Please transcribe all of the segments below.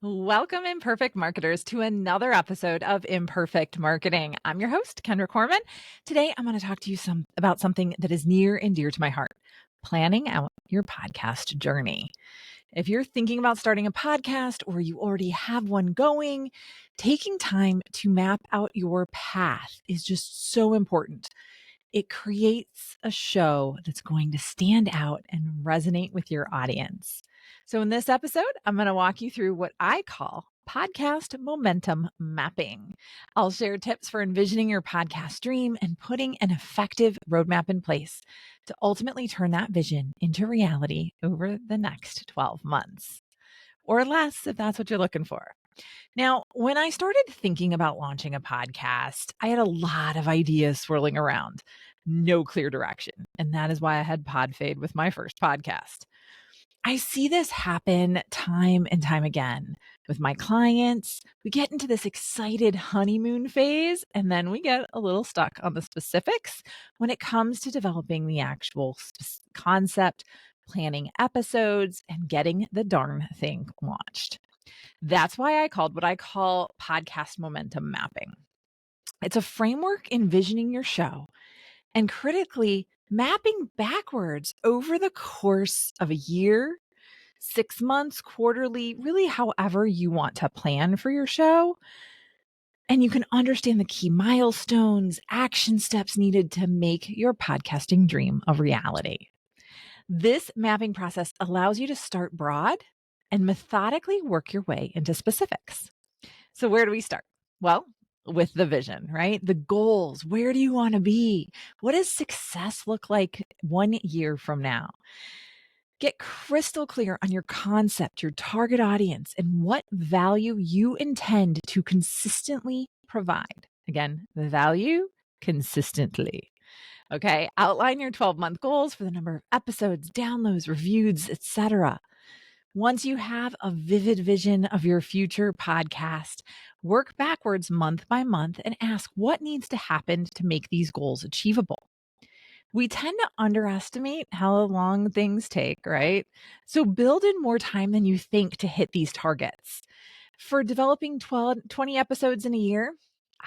Welcome, Imperfect Marketers, to another episode of Imperfect Marketing. I'm your host, Kendra Corman. Today, I'm going to talk to you about something that is near and dear to my heart: planning out your podcast journey. If you're thinking about starting a podcast or you already have one going, taking time to map out your path is just so important. It creates a show that's going to stand out and resonate with your audience. So, in this episode, I'm going to walk you through what I call podcast momentum mapping. I'll share tips for envisioning your podcast dream and putting an effective roadmap in place to ultimately turn that vision into reality over the next 12 months or less, if that's what you're looking for. Now, when I started thinking about launching a podcast, I had a lot of ideas swirling around, no clear direction. And that is why I had pod fade with my first podcast. I see this happen time and time again with my clients. We get into this excited honeymoon phase, and then we get a little stuck on the specifics when it comes to developing the actual concept, planning episodes, and getting the darn thing launched. That's why I called what I call podcast momentum mapping. It's a framework envisioning your show and critically mapping backwards over the course of a year, 6 months, quarterly, really however you want to plan for your show. And you can understand the key milestones, action steps needed to make your podcasting dream a reality. This mapping process allows you to start broad and methodically work your way into specifics. So, where do we start? Well, with the vision, right? The goals. Where do you want to be? What does success look like 1 year from now? Get crystal clear on your concept, your target audience, and what value you intend to consistently provide. Again, the value consistently. Okay. Outline your 12-month goals for the number of episodes, downloads, reviews, etc. Once you have a vivid vision of your future podcast, work backwards month by month and ask what needs to happen to make these goals achievable. We tend to underestimate how long things take, right? So build in more time than you think to hit these targets. For developing 20 episodes in a year,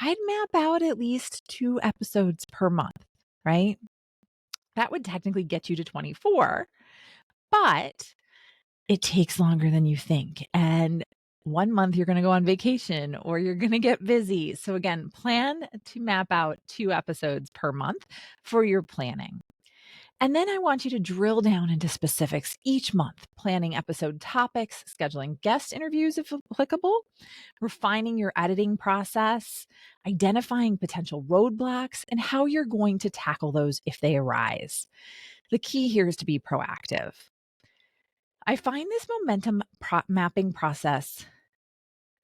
I'd map out at least 2 episodes per month, right? That would technically get you to 24, but it takes longer than you think. And 1 month you're going to go on vacation or you're going to get busy. So again, plan to map out 2 episodes per month for your planning. And then I want you to drill down into specifics each month, planning episode topics, scheduling guest interviews if applicable, refining your editing process, identifying potential roadblocks, and how you're going to tackle those if they arise. The key here is to be proactive. I find this momentum mapping process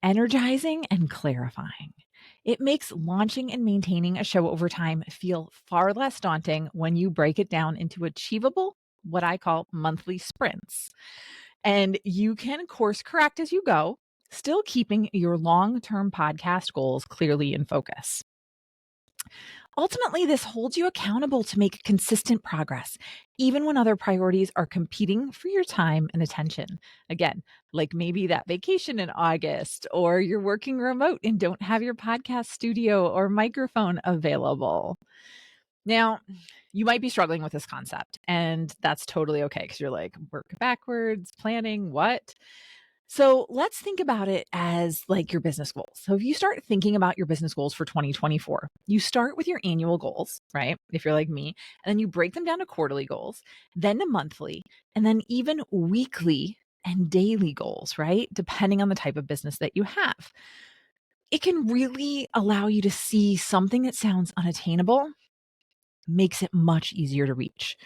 energizing and clarifying. It makes launching and maintaining a show over time feel far less daunting when you break it down into achievable, what I call monthly sprints. And you can course correct as you go, still keeping your long-term podcast goals clearly in focus. Ultimately, this holds you accountable to make consistent progress, even when other priorities are competing for your time and attention. Again, like maybe that vacation in August, or you're working remote and don't have your podcast studio or microphone available. Now, you might be struggling with this concept, and that's totally okay because you're like, work backwards, planning, what? So let's think about it as like your business goals. So if you start thinking about your business goals for 2024, you start with your annual goals, right? If you're like me, and then you break them down to quarterly goals, then to monthly, and then even weekly and daily goals, right? Depending on the type of business that you have. It can really allow you to see something that sounds unattainable, makes it much easier to reach.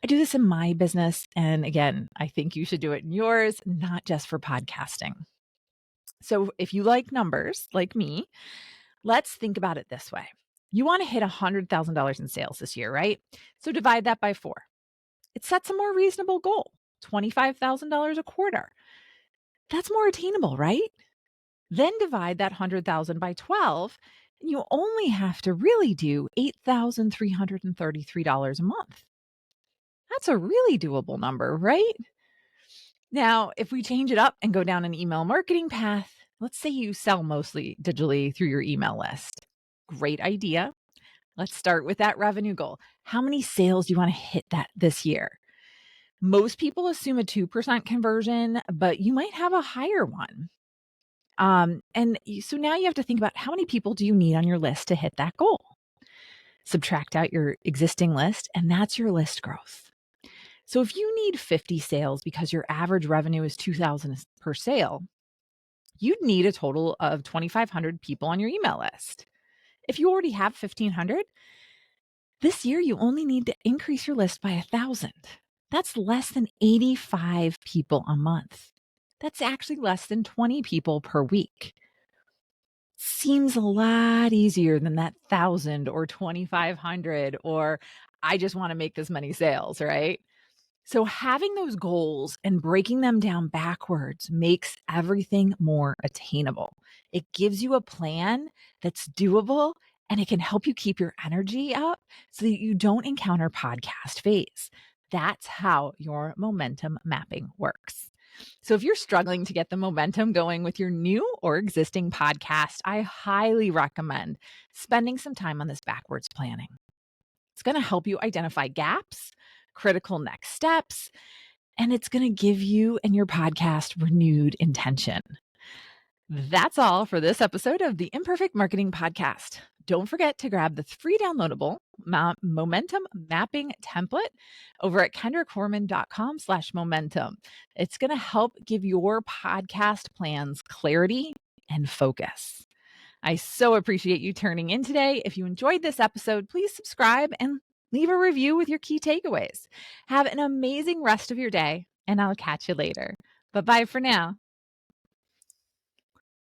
I do this in my business. And again, I think you should do it in yours, not just for podcasting. So if you like numbers like me, let's think about it this way. You want to hit $100,000 in sales this year, right? So divide that by 4. It sets a more reasonable goal, $25,000 a quarter. That's more attainable, right? Then divide that 100,000 by 12, and you only have to really do $8,333 a month. That's a really doable number, right? Now, if we change it up and go down an email marketing path, let's say you sell mostly digitally through your email list. Great idea. Let's start with that revenue goal. How many sales do you want to hit that this year? Most people assume a 2% conversion, but you might have a higher one. So now you have to think about how many people do you need on your list to hit that goal? Subtract out your existing list, and that's your list growth. So if you need 50 sales because your average revenue is 2,000 per sale, you'd need a total of 2,500 people on your email list. If you already have 1,500, this year you only need to increase your list by 1,000. That's less than 85 people a month. That's actually less than 20 people per week. Seems a lot easier than that 1,000 or 2,500 or I just want to make this many sales, right? So having those goals and breaking them down backwards makes everything more attainable. It gives you a plan that's doable and it can help you keep your energy up so that you don't encounter podcast phase. That's how your momentum mapping works. So if you're struggling to get the momentum going with your new or existing podcast, I highly recommend spending some time on this backwards planning. It's going to help you identify gaps, critical next steps, and it's going to give you and your podcast renewed intention. That's all for this episode of the Imperfect Marketing Podcast. Don't forget to grab the free downloadable momentum mapping template over at kendracorman.com/momentum. It's going to help give your podcast plans clarity and focus. I so appreciate you turning in today. If you enjoyed this episode, please subscribe and leave a review with your key takeaways. Have an amazing rest of your day, and I'll catch you later. Bye-bye for now.